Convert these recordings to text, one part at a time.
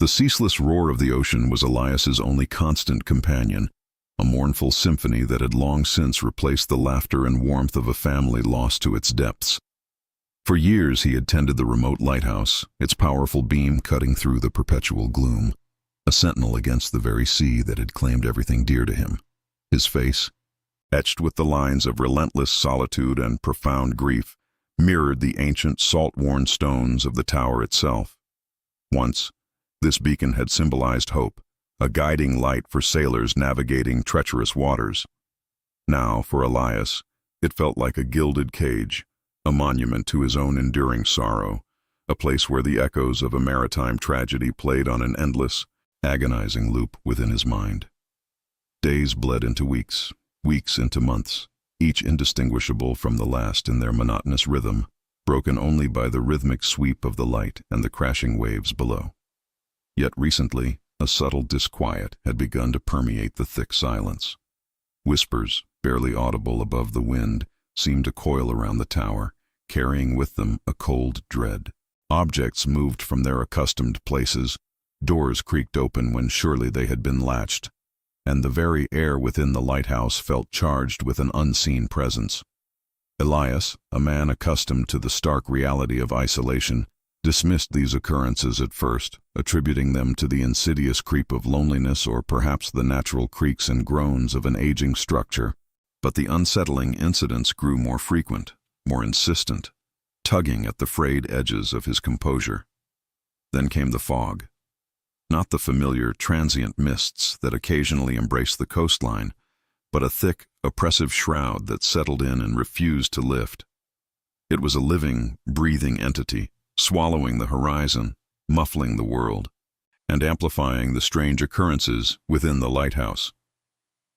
The ceaseless roar of the ocean was Elias's only constant companion, a mournful symphony that had long since replaced the laughter and warmth of a family lost to its depths. For years he had tended the remote lighthouse, its powerful beam cutting through the perpetual gloom, a sentinel against the very sea that had claimed everything dear to him. His face, etched with the lines of relentless solitude and profound grief, mirrored the ancient salt-worn stones of the tower itself. Once, this beacon had symbolized hope, a guiding light for sailors navigating treacherous waters. Now, for Elias, it felt like a gilded cage, a monument to his own enduring sorrow, a place where the echoes of a maritime tragedy played on an endless, agonizing loop within his mind. Days bled into weeks, weeks into months, each indistinguishable from the last in their monotonous rhythm, broken only by the rhythmic sweep of the light and the crashing waves below. Yet recently, a subtle disquiet had begun to permeate the thick silence. Whispers, barely audible above the wind, seemed to coil around the tower, carrying with them a cold dread. Objects moved from their accustomed places, doors creaked open when surely they had been latched, and the very air within the lighthouse felt charged with an unseen presence. Elias, a man accustomed to the stark reality of isolation, dismissed these occurrences at first, attributing them to the insidious creep of loneliness or perhaps the natural creaks and groans of an aging structure. But the unsettling incidents grew more frequent, more insistent, tugging at the frayed edges of his composure. Then came the fog. Not the familiar, transient mists that occasionally embraced the coastline, but a thick, oppressive shroud that settled in and refused to lift. It was a living, breathing entity, swallowing the horizon, muffling the world, and amplifying the strange occurrences within the lighthouse.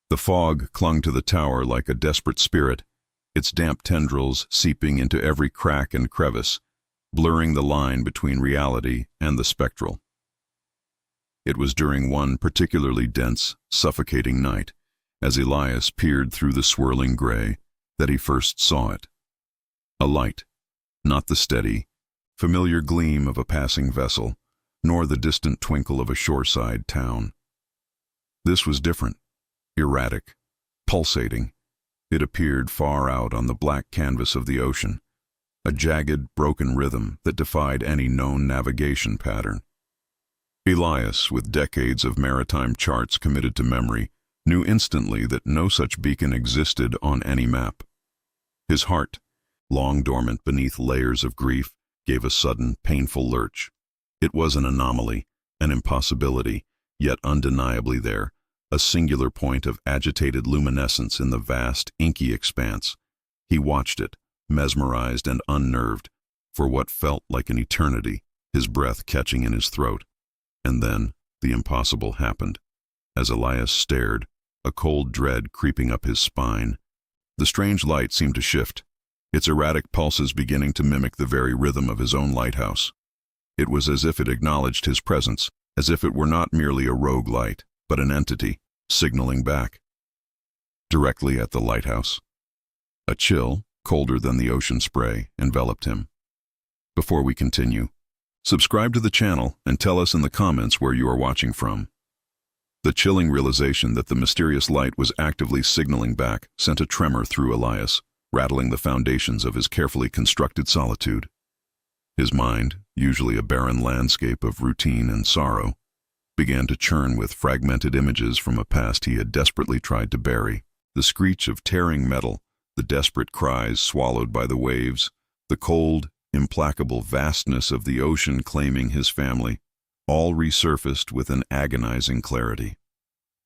The fog clung to the tower like a desperate spirit, its damp tendrils seeping into every crack and crevice, blurring the line between reality and the spectral. It was during one particularly dense, suffocating night, as Elias peered through the swirling gray, that he first saw it. A light, not the steady, familiar gleam of a passing vessel, nor the distant twinkle of a shoreside town. This was different, erratic, pulsating. It appeared far out on the black canvas of the ocean, a jagged, broken rhythm that defied any known navigation pattern. Elias, with decades of maritime charts committed to memory, knew instantly that no such beacon existed on any map. His heart, long dormant beneath layers of grief, gave a sudden, painful lurch. It was an anomaly, an impossibility, yet undeniably there, a singular point of agitated luminescence in the vast, inky expanse. He watched it, mesmerized and unnerved, for what felt like an eternity, his breath catching in his throat. And then, the impossible happened. As Elias stared, a cold dread creeping up his spine. The strange light seemed to shift, its erratic pulses beginning to mimic the very rhythm of his own lighthouse. It was as if it acknowledged his presence, as if it were not merely a rogue light, but an entity, signaling back. Directly at the lighthouse, a chill, colder than the ocean spray, enveloped him. Before we continue, subscribe to the channel and tell us in the comments where you are watching from. The chilling realization that the mysterious light was actively signaling back sent a tremor through Elias, rattling the foundations of his carefully constructed solitude. His mind, usually a barren landscape of routine and sorrow, began to churn with fragmented images from a past he had desperately tried to bury. The screech of tearing metal, the desperate cries swallowed by the waves, the cold, implacable vastness of the ocean claiming his family, all resurfaced with an agonizing clarity.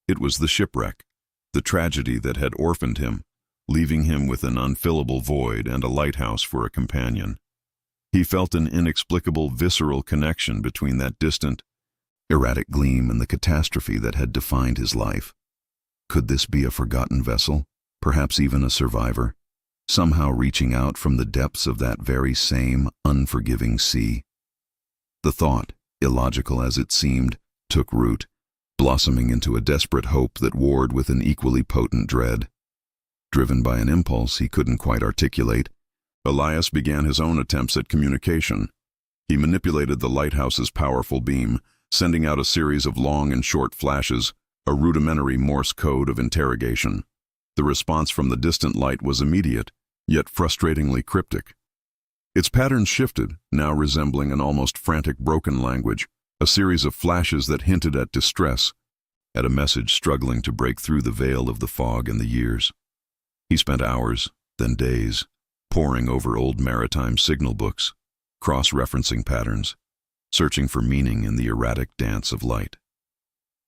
It was the shipwreck, the tragedy that had orphaned him, leaving him with an unfillable void and a lighthouse for a companion. He felt an inexplicable visceral connection between that distant, erratic gleam and the catastrophe that had defined his life. Could this be a forgotten vessel, perhaps even a survivor, somehow reaching out from the depths of that very same unforgiving sea? The thought, illogical as it seemed, took root, blossoming into a desperate hope that warred with an equally potent dread. Driven by an impulse he couldn't quite articulate, Elias began his own attempts at communication. He manipulated the lighthouse's powerful beam, sending out a series of long and short flashes, a rudimentary Morse code of interrogation. The response from the distant light was immediate, yet frustratingly cryptic. Its patterns shifted, now resembling an almost frantic broken language, a series of flashes that hinted at distress, at a message struggling to break through the veil of the fog and the years. He spent hours, then days, poring over old maritime signal books, cross-referencing patterns, searching for meaning in the erratic dance of light.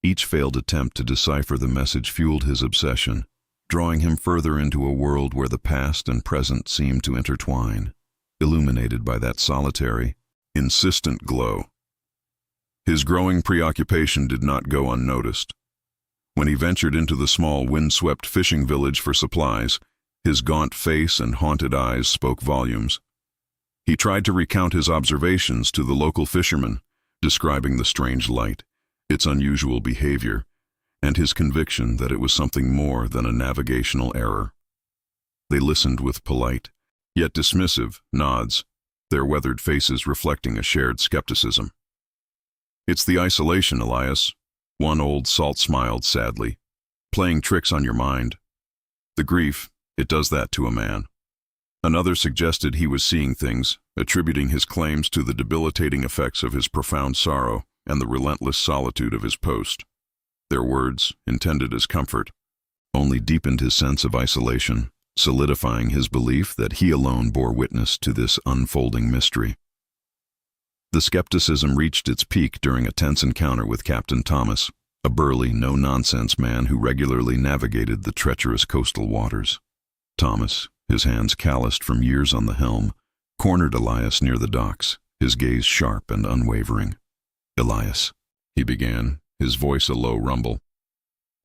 Each failed attempt to decipher the message fueled his obsession, drawing him further into a world where the past and present seemed to intertwine, illuminated by that solitary, insistent glow. His growing preoccupation did not go unnoticed. When he ventured into the small, windswept fishing village for supplies, his gaunt face and haunted eyes spoke volumes. He tried to recount his observations to the local fishermen, describing the strange light, its unusual behavior, and his conviction that it was something more than a navigational error. They listened with polite, yet dismissive, nods, their weathered faces reflecting a shared skepticism. "It's the isolation, Elias," one old salt smiled sadly. "Playing tricks on your mind. The grief, it does that to a man." Another suggested he was seeing things, attributing his claims to the debilitating effects of his profound sorrow and the relentless solitude of his post. Their words, intended as comfort, only deepened his sense of isolation, solidifying his belief that he alone bore witness to this unfolding mystery. The skepticism reached its peak during a tense encounter with Captain Thomas, a burly, no-nonsense man who regularly navigated the treacherous coastal waters. Thomas, his hands calloused from years on the helm, cornered Elias near the docks, his gaze sharp and unwavering. "Elias," he began, his voice a low rumble,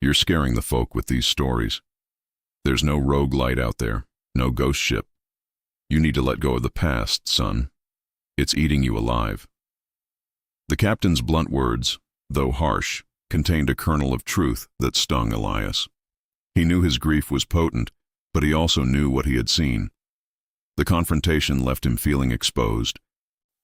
"you're scaring the folk with these stories. There's no rogue light out there, no ghost ship. You need to let go of the past, son. It's eating you alive." The captain's blunt words, though harsh, contained a kernel of truth that stung Elias. He knew his grief was potent, but he also knew what he had seen. The confrontation left him feeling exposed,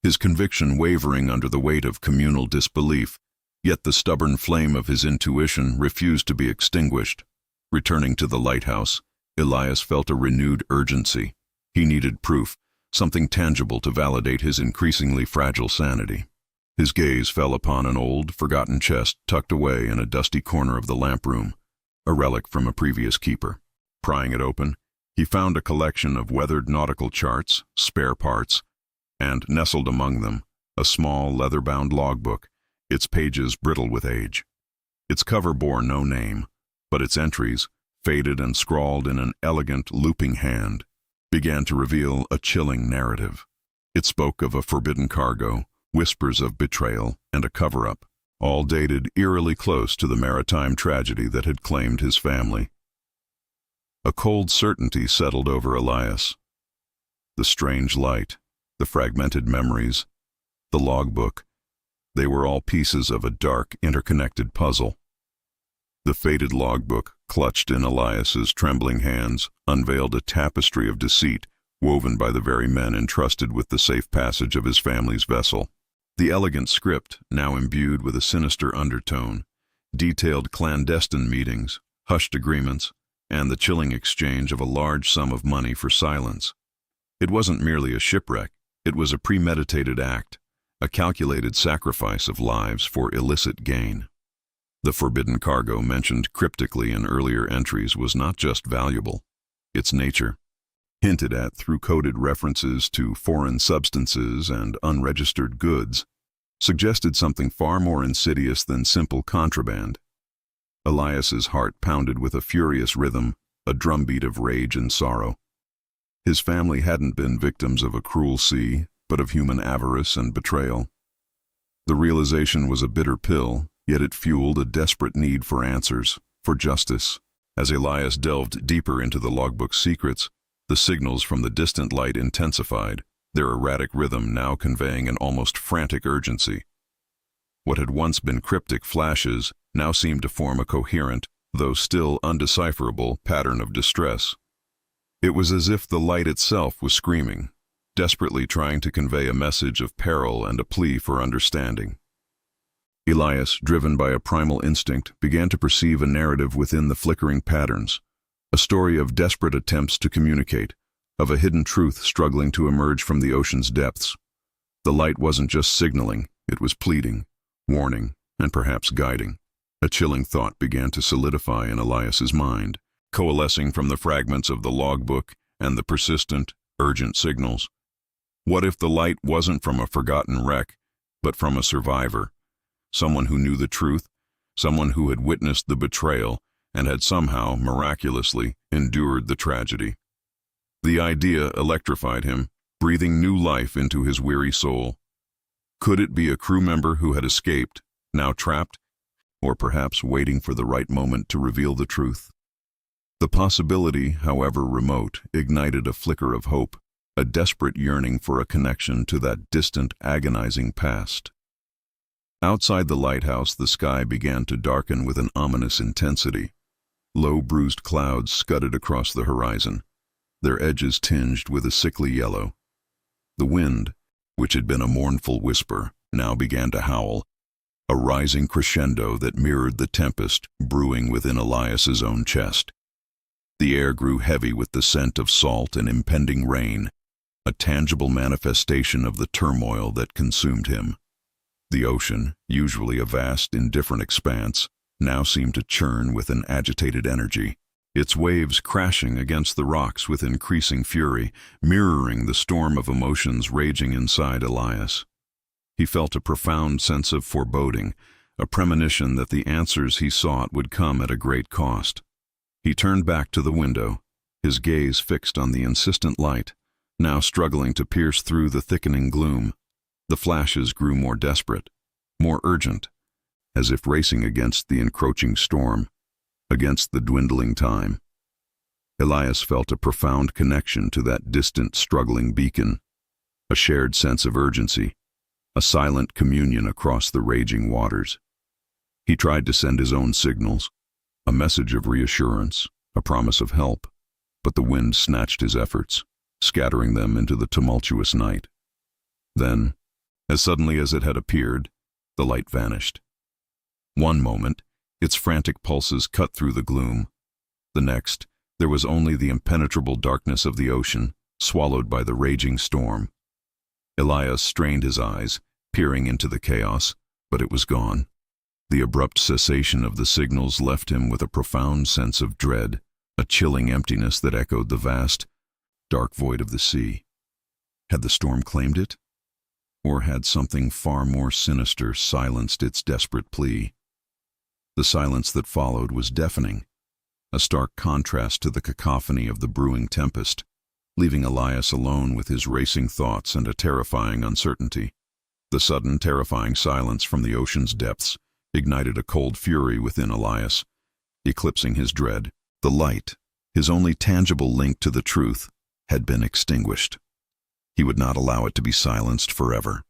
his conviction wavering under the weight of communal disbelief, yet the stubborn flame of his intuition refused to be extinguished. Returning to the lighthouse, Elias felt a renewed urgency. He needed proof, something tangible to validate his increasingly fragile sanity. His gaze fell upon an old, forgotten chest tucked away in a dusty corner of the lamp room, a relic from a previous keeper. Prying it open, he found a collection of weathered nautical charts, spare parts, and, nestled among them, a small leather-bound logbook, its pages brittle with age. Its cover bore no name, but its entries, faded and scrawled in an elegant, looping hand, began to reveal a chilling narrative. It spoke of a forbidden cargo, whispers of betrayal, and a cover-up, all dated eerily close to the maritime tragedy that had claimed his family. A cold certainty settled over Elias. The strange light, the fragmented memories, the logbook, they were all pieces of a dark, interconnected puzzle. The faded logbook, clutched in Elias's trembling hands, unveiled a tapestry of deceit woven by the very men entrusted with the safe passage of his family's vessel. The elegant script, now imbued with a sinister undertone, detailed clandestine meetings, hushed agreements, and the chilling exchange of a large sum of money for silence. It wasn't merely a shipwreck, it was a premeditated act, a calculated sacrifice of lives for illicit gain. The forbidden cargo mentioned cryptically in earlier entries was not just valuable. Its nature, hinted at through coded references to foreign substances and unregistered goods, suggested something far more insidious than simple contraband. Elias's heart pounded with a furious rhythm, a drumbeat of rage and sorrow. His family hadn't been victims of a cruel sea, but of human avarice and betrayal. The realization was a bitter pill, yet it fueled a desperate need for answers, for justice. As Elias delved deeper into the logbook's secrets, the signals from the distant light intensified, their erratic rhythm now conveying an almost frantic urgency. What had once been cryptic flashes now seemed to form a coherent, though still undecipherable, pattern of distress. It was as if the light itself was screaming, desperately trying to convey a message of peril and a plea for understanding. Elias, driven by a primal instinct, began to perceive a narrative within the flickering patterns, a story of desperate attempts to communicate, of a hidden truth struggling to emerge from the ocean's depths. The light wasn't just signaling, it was pleading, warning, and perhaps guiding. A chilling thought began to solidify in Elias's mind, coalescing from the fragments of the logbook and the persistent, urgent signals. What if the light wasn't from a forgotten wreck, but from a survivor? Someone who knew the truth, someone who had witnessed the betrayal and had somehow, miraculously, endured the tragedy. The idea electrified him, breathing new life into his weary soul. Could it be a crew member who had escaped, now trapped, or perhaps waiting for the right moment to reveal the truth? The possibility, however remote, ignited a flicker of hope, a desperate yearning for a connection to that distant, agonizing past. Outside the lighthouse, the sky began to darken with an ominous intensity. Low, bruised clouds scudded across the horizon, their edges tinged with a sickly yellow. The wind, which had been a mournful whisper, now began to howl, a rising crescendo that mirrored the tempest brewing within Elias's own chest. The air grew heavy with the scent of salt and impending rain, a tangible manifestation of the turmoil that consumed him. The ocean, usually a vast, indifferent expanse, now seemed to churn with an agitated energy, its waves crashing against the rocks with increasing fury, mirroring the storm of emotions raging inside Elias. He felt a profound sense of foreboding, a premonition that the answers he sought would come at a great cost. He turned back to the window, his gaze fixed on the insistent light, now struggling to pierce through the thickening gloom. The flashes grew more desperate, more urgent, as if racing against the encroaching storm, against the dwindling time. Elias felt a profound connection to that distant, struggling beacon, a shared sense of urgency, a silent communion across the raging waters. He tried to send his own signals, a message of reassurance, a promise of help, but the wind snatched his efforts, scattering them into the tumultuous night. Then, as suddenly as it had appeared, the light vanished. One moment, its frantic pulses cut through the gloom. The next, there was only the impenetrable darkness of the ocean, swallowed by the raging storm. Elias strained his eyes, peering into the chaos, but it was gone. The abrupt cessation of the signals left him with a profound sense of dread, a chilling emptiness that echoed the vast, dark void of the sea. Had the storm claimed it? Or had something far more sinister silenced its desperate plea? The silence that followed was deafening, a stark contrast to the cacophony of the brewing tempest, leaving Elias alone with his racing thoughts and a terrifying uncertainty. The sudden, terrifying silence from the ocean's depths ignited a cold fury within Elias, eclipsing his dread. The light, his only tangible link to the truth, had been extinguished. He would not allow it to be silenced forever.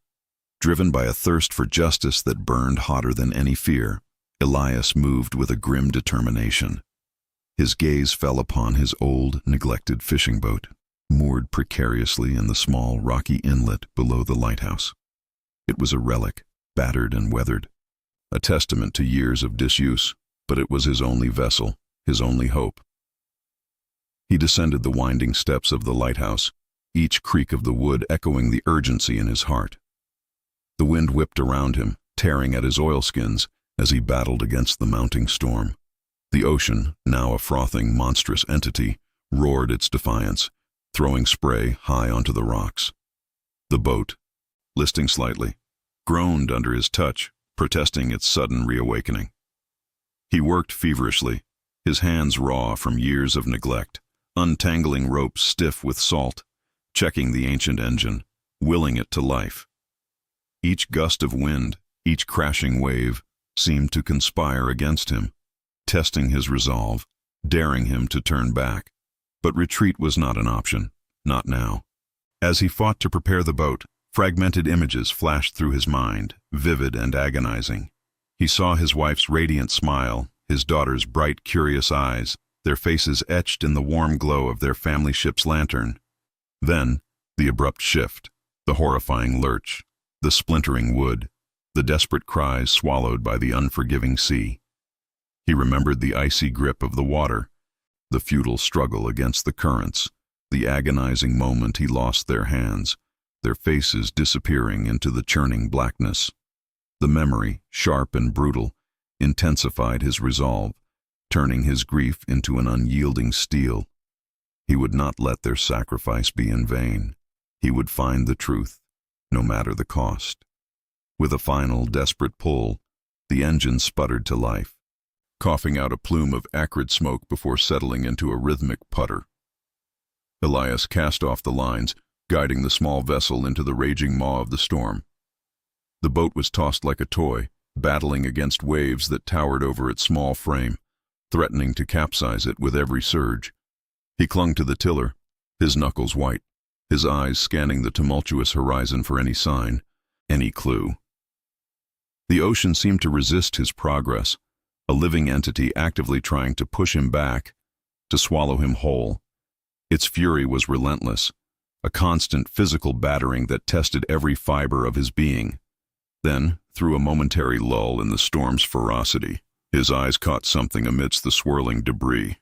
Driven by a thirst for justice that burned hotter than any fear, Elias moved with a grim determination. His gaze fell upon his old, neglected fishing boat, moored precariously in the small, rocky inlet below the lighthouse. It was a relic, battered and weathered, a testament to years of disuse, but it was his only vessel, his only hope. He descended the winding steps of the lighthouse, each creak of the wood echoing the urgency in his heart. The wind whipped around him, tearing at his oilskins as he battled against the mounting storm. The ocean, now a frothing, monstrous entity, roared its defiance, throwing spray high onto the rocks. The boat, listing slightly, groaned under his touch, protesting its sudden reawakening. He worked feverishly, his hands raw from years of neglect, untangling ropes stiff with salt, checking the ancient engine, willing it to life. Each gust of wind, each crashing wave, seemed to conspire against him, testing his resolve, daring him to turn back. But retreat was not an option, not now. As he fought to prepare the boat, fragmented images flashed through his mind, vivid and agonizing. He saw his wife's radiant smile, his daughter's bright, curious eyes, their faces etched in the warm glow of their family ship's lantern. Then, the abrupt shift, the horrifying lurch, the splintering wood, the desperate cries swallowed by the unforgiving sea. He remembered the icy grip of the water, the futile struggle against the currents, the agonizing moment he lost their hands, their faces disappearing into the churning blackness. The memory, sharp and brutal, intensified his resolve, turning his grief into an unyielding steel. He would not let their sacrifice be in vain. He would find the truth, no matter the cost. With a final, desperate pull, the engine sputtered to life, coughing out a plume of acrid smoke before settling into a rhythmic putter. Elias cast off the lines, guiding the small vessel into the raging maw of the storm. The boat was tossed like a toy, battling against waves that towered over its small frame, threatening to capsize it with every surge. He clung to the tiller, his knuckles white, his eyes scanning the tumultuous horizon for any sign, any clue. The ocean seemed to resist his progress, a living entity actively trying to push him back, to swallow him whole. Its fury was relentless, a constant physical battering that tested every fiber of his being. Then, through a momentary lull in the storm's ferocity, his eyes caught something amidst the swirling debris,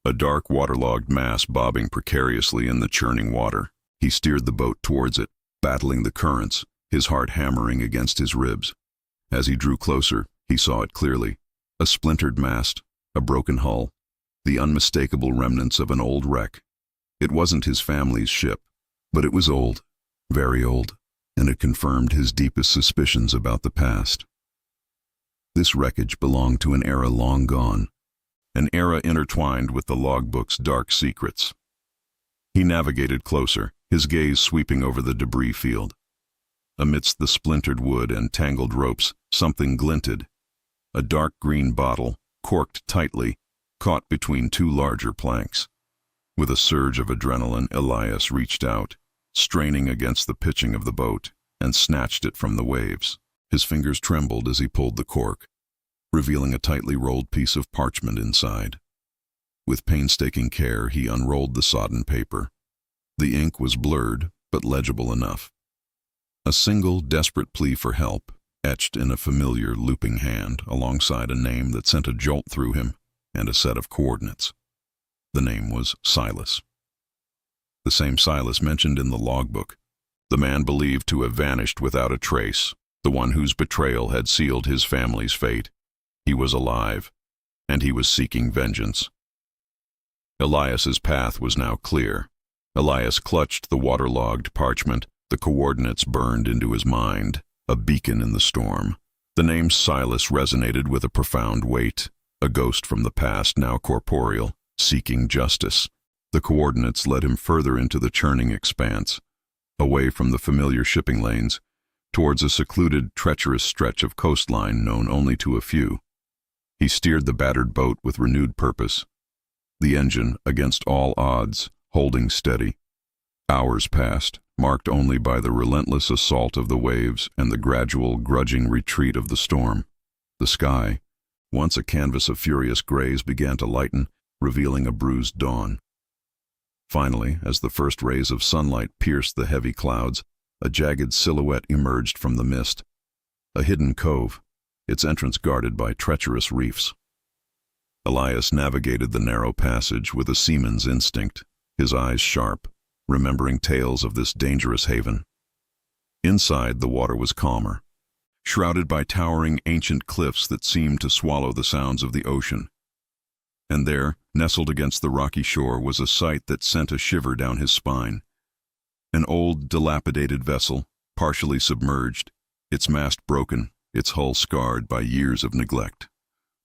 a dark waterlogged mass bobbing precariously in the churning water. He steered the boat towards it, battling the currents, his heart hammering against his ribs. As he drew closer, he saw it clearly. A splintered mast, a broken hull, the unmistakable remnants of an old wreck. It wasn't his family's ship, but it was old, very old, and it confirmed his deepest suspicions about the past. This wreckage belonged to an era long gone, an era intertwined with the logbook's dark secrets. He navigated closer, his gaze sweeping over the debris field. Amidst the splintered wood and tangled ropes, something glinted. A dark green bottle, corked tightly, caught between two larger planks. With a surge of adrenaline, Elias reached out, straining against the pitching of the boat, and snatched it from the waves. His fingers trembled as he pulled the cork, revealing a tightly rolled piece of parchment inside. With painstaking care, he unrolled the sodden paper. The ink was blurred, but legible enough. A single, desperate plea for help, etched in a familiar, looping hand, alongside a name that sent a jolt through him, and a set of coordinates. The name was Silas. The same Silas mentioned in the logbook, the man believed to have vanished without a trace, the one whose betrayal had sealed his family's fate. He was alive, and he was seeking vengeance. Elias's path was now clear. Elias clutched the waterlogged parchment, the coordinates burned into his mind, a beacon in the storm. The name Silas resonated with a profound weight, a ghost from the past now corporeal, seeking justice. The coordinates led him further into the churning expanse, away from the familiar shipping lanes, towards a secluded, treacherous stretch of coastline known only to a few. He steered the battered boat with renewed purpose, the engine, against all odds, holding steady. Hours passed, marked only by the relentless assault of the waves and the gradual, grudging retreat of the storm. The sky, once a canvas of furious grays, began to lighten, revealing a bruised dawn. Finally, as the first rays of sunlight pierced the heavy clouds, a jagged silhouette emerged from the mist. A hidden cove, its entrance guarded by treacherous reefs. Elias navigated the narrow passage with a seaman's instinct, his eyes sharp, remembering tales of this dangerous haven. Inside, the water was calmer, shrouded by towering ancient cliffs that seemed to swallow the sounds of the ocean. And there, nestled against the rocky shore, was a sight that sent a shiver down his spine. An old, dilapidated vessel, partially submerged, its mast broken, its hull scarred by years of neglect.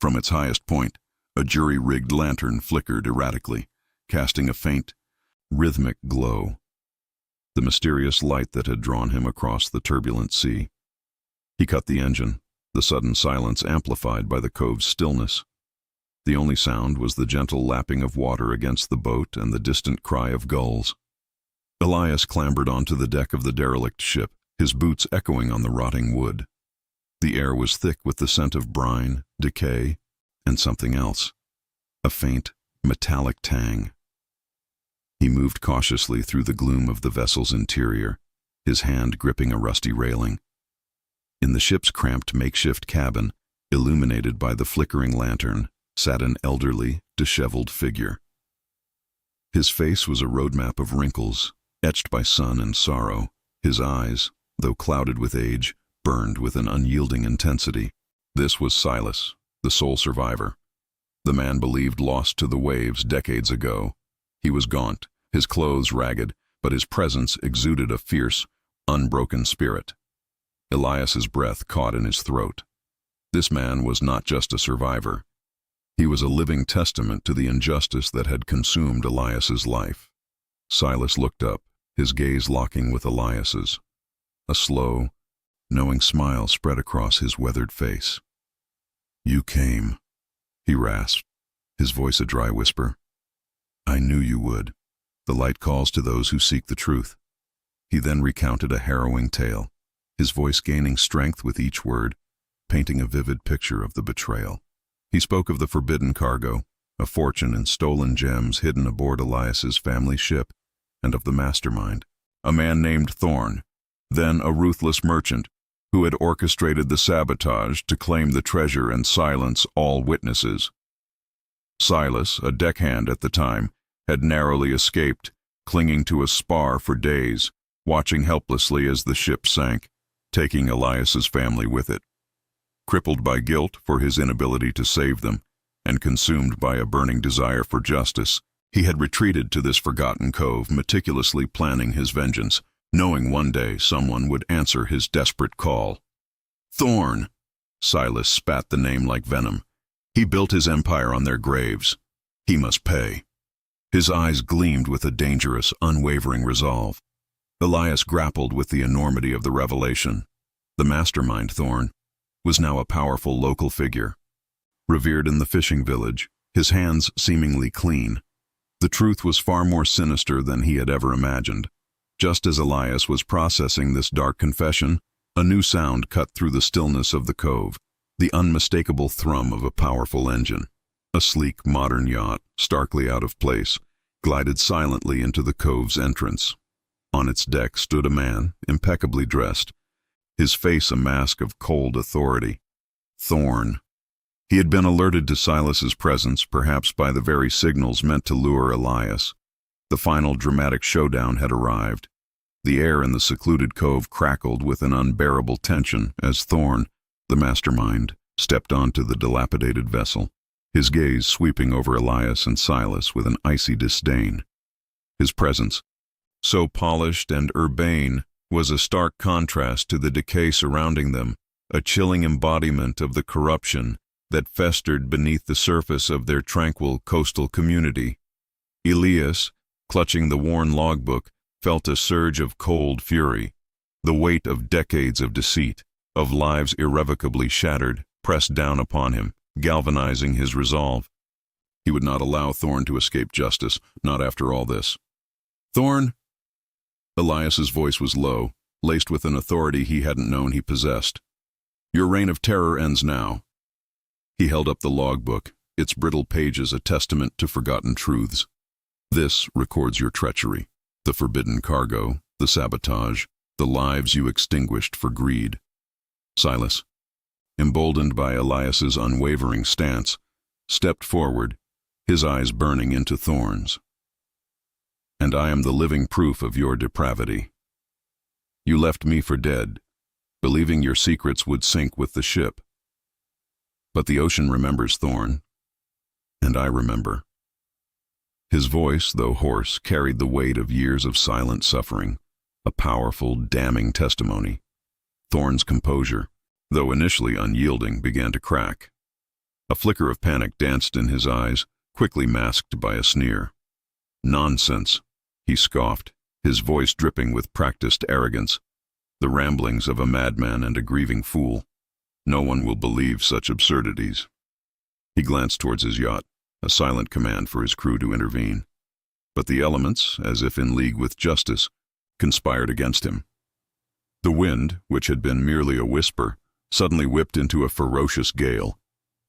From its highest point, a jury-rigged lantern flickered erratically, casting a faint, rhythmic glow, the mysterious light that had drawn him across the turbulent sea. He cut the engine, the sudden silence amplified by the cove's stillness. The only sound was the gentle lapping of water against the boat and the distant cry of gulls. Elias clambered onto the deck of the derelict ship, his boots echoing on the rotting wood. The air was thick with the scent of brine, decay, and something else, a faint, metallic tang. He moved cautiously through the gloom of the vessel's interior, his hand gripping a rusty railing. In the ship's cramped makeshift cabin, illuminated by the flickering lantern, sat an elderly, disheveled figure. His face was a roadmap of wrinkles, etched by sun and sorrow. His eyes, though clouded with age, burned with an unyielding intensity. This was Silas, the sole survivor. The man believed lost to the waves decades ago. He was gaunt, his clothes ragged, but his presence exuded a fierce, unbroken spirit. Elias's breath caught in his throat. This man was not just a survivor. He was a living testament to the injustice that had consumed Elias's life. Silas looked up, his gaze locking with Elias's. A slow, knowing smile spread across his weathered face. "You came," he rasped, his voice a dry whisper. "I knew you would. The light calls to those who seek the truth." He then recounted a harrowing tale, his voice gaining strength with each word, painting a vivid picture of the betrayal. He spoke of the forbidden cargo, a fortune in stolen gems hidden aboard Elias's family ship, and of the mastermind, a man named Thorn, then a ruthless merchant, who had orchestrated the sabotage to claim the treasure and silence all witnesses. Silas, a deckhand at the time, had narrowly escaped, clinging to a spar for days, watching helplessly as the ship sank, taking Elias's family with it. Crippled by guilt for his inability to save them, and consumed by a burning desire for justice, he had retreated to this forgotten cove, meticulously planning his vengeance, knowing one day someone would answer his desperate call. "Thorn!" Silas spat the name like venom. He built his empire on their graves. He must pay. His eyes gleamed with a dangerous, unwavering resolve. Elias grappled with the enormity of the revelation. The mastermind, Thorn, was now a powerful local figure. Revered in the fishing village, his hands seemingly clean. The truth was far more sinister than he had ever imagined. Just as Elias was processing this dark confession, a new sound cut through the stillness of the cove, the unmistakable thrum of a powerful engine. A sleek, modern yacht, starkly out of place, glided silently into the cove's entrance. On its deck stood a man, impeccably dressed, his face a mask of cold authority. Thorn. He had been alerted to Silas's presence, perhaps by the very signals meant to lure Elias. The final dramatic showdown had arrived. The air in the secluded cove crackled with an unbearable tension as Thorn, the mastermind, stepped onto the dilapidated vessel, his gaze sweeping over Elias and Silas with an icy disdain. His presence, so polished and urbane, was a stark contrast to the decay surrounding them, a chilling embodiment of the corruption that festered beneath the surface of their tranquil coastal community. Elias, clutching the worn logbook, felt a surge of cold fury. The weight of decades of deceit, of lives irrevocably shattered, pressed down upon him, galvanizing his resolve. He would not allow Thorn to escape justice, not after all this. "Thorn!" Elias's voice was low, laced with an authority he hadn't known he possessed. "Your reign of terror ends now." He held up the logbook, its brittle pages a testament to forgotten truths. "This records your treachery, the forbidden cargo, the sabotage, the lives you extinguished for greed." Silas, emboldened by Elias's unwavering stance, stepped forward, his eyes burning into Thorn's. "And I am the living proof of your depravity. You left me for dead, believing your secrets would sink with the ship. But the ocean remembers, Thorn, and I remember." His voice, though hoarse, carried the weight of years of silent suffering, a powerful, damning testimony. Thorn's composure, though initially unyielding, began to crack. A flicker of panic danced in his eyes, quickly masked by a sneer. "Nonsense," he scoffed, his voice dripping with practiced arrogance. "The ramblings of a madman and a grieving fool. No one will believe such absurdities." He glanced towards his yacht, a silent command for his crew to intervene. But the elements, as if in league with justice, conspired against him. The wind, which had been merely a whisper, suddenly whipped into a ferocious gale,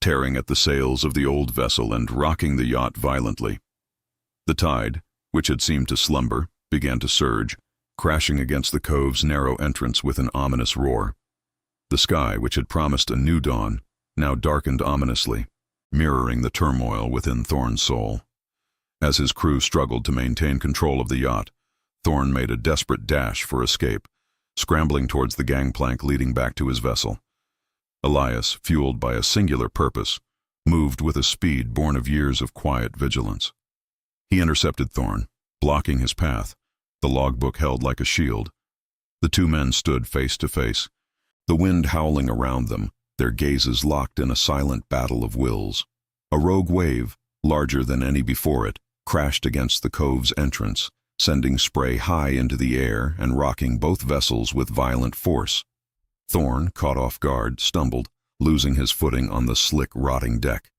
tearing at the sails of the old vessel and rocking the yacht violently. The tide, which had seemed to slumber, began to surge, crashing against the cove's narrow entrance with an ominous roar. The sky, which had promised a new dawn, now darkened ominously, mirroring the turmoil within Thorn's soul. As his crew struggled to maintain control of the yacht, Thorn made a desperate dash for escape, scrambling towards the gangplank leading back to his vessel. Elias, fueled by a singular purpose, moved with a speed born of years of quiet vigilance. He intercepted Thorn, blocking his path, the logbook held like a shield. The two men stood face to face, the wind howling around them, their gazes locked in a silent battle of wills. A rogue wave, larger than any before it, crashed against the cove's entrance, sending spray high into the air and rocking both vessels with violent force. Thorn, caught off guard, stumbled, losing his footing on the slick, rotting deck.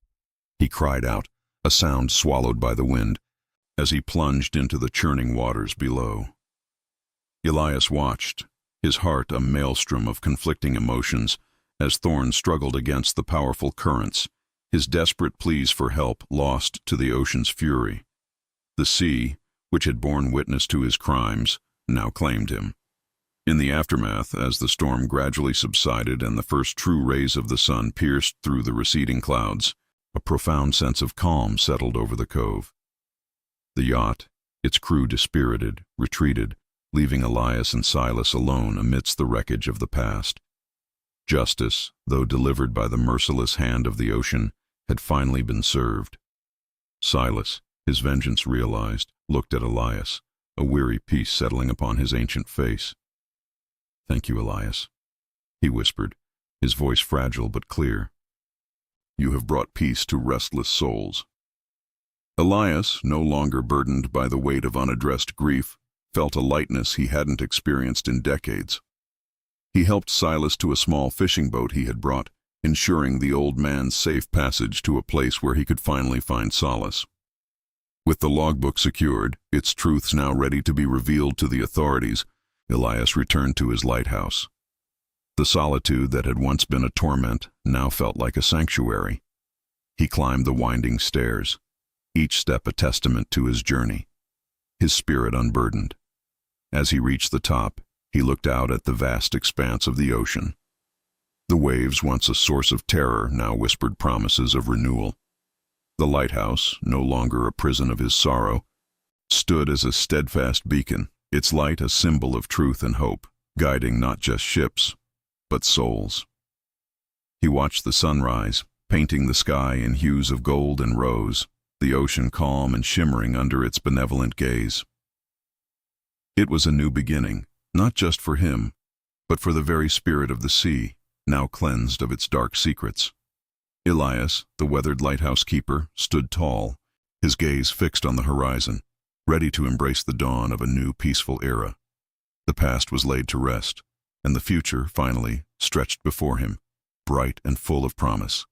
He cried out, a sound swallowed by the wind, as he plunged into the churning waters below. Elias watched, his heart a maelstrom of conflicting emotions, as Thorn struggled against the powerful currents, his desperate pleas for help lost to the ocean's fury. The sea, which had borne witness to his crimes, now claimed him. In the aftermath, as the storm gradually subsided and the first true rays of the sun pierced through the receding clouds, a profound sense of calm settled over the cove. The yacht, its crew dispirited, retreated, leaving Elias and Silas alone amidst the wreckage of the past. Justice, though delivered by the merciless hand of the ocean, had finally been served. Silas, his vengeance realized, looked at Elias, a weary peace settling upon his ancient face. "Thank you, Elias," he whispered, his voice fragile but clear. "You have brought peace to restless souls." Elias, no longer burdened by the weight of unaddressed grief, felt a lightness he hadn't experienced in decades. He helped Silas to a small fishing boat he had brought, ensuring the old man's safe passage to a place where he could finally find solace. With the logbook secured, its truths now ready to be revealed to the authorities, Elias returned to his lighthouse. The solitude that had once been a torment now felt like a sanctuary. He climbed the winding stairs, each step a testament to his journey, his spirit unburdened. As he reached the top, he looked out at the vast expanse of the ocean. The waves, once a source of terror, now whispered promises of renewal. The lighthouse, no longer a prison of his sorrow, stood as a steadfast beacon, its light a symbol of truth and hope, guiding not just ships, but souls. He watched the sunrise, painting the sky in hues of gold and rose, the ocean calm and shimmering under its benevolent gaze. It was a new beginning, not just for him, but for the very spirit of the sea, now cleansed of its dark secrets. Elias, the weathered lighthouse keeper, stood tall, his gaze fixed on the horizon, ready to embrace the dawn of a new peaceful era. The past was laid to rest, and the future, finally, stretched before him, bright and full of promise.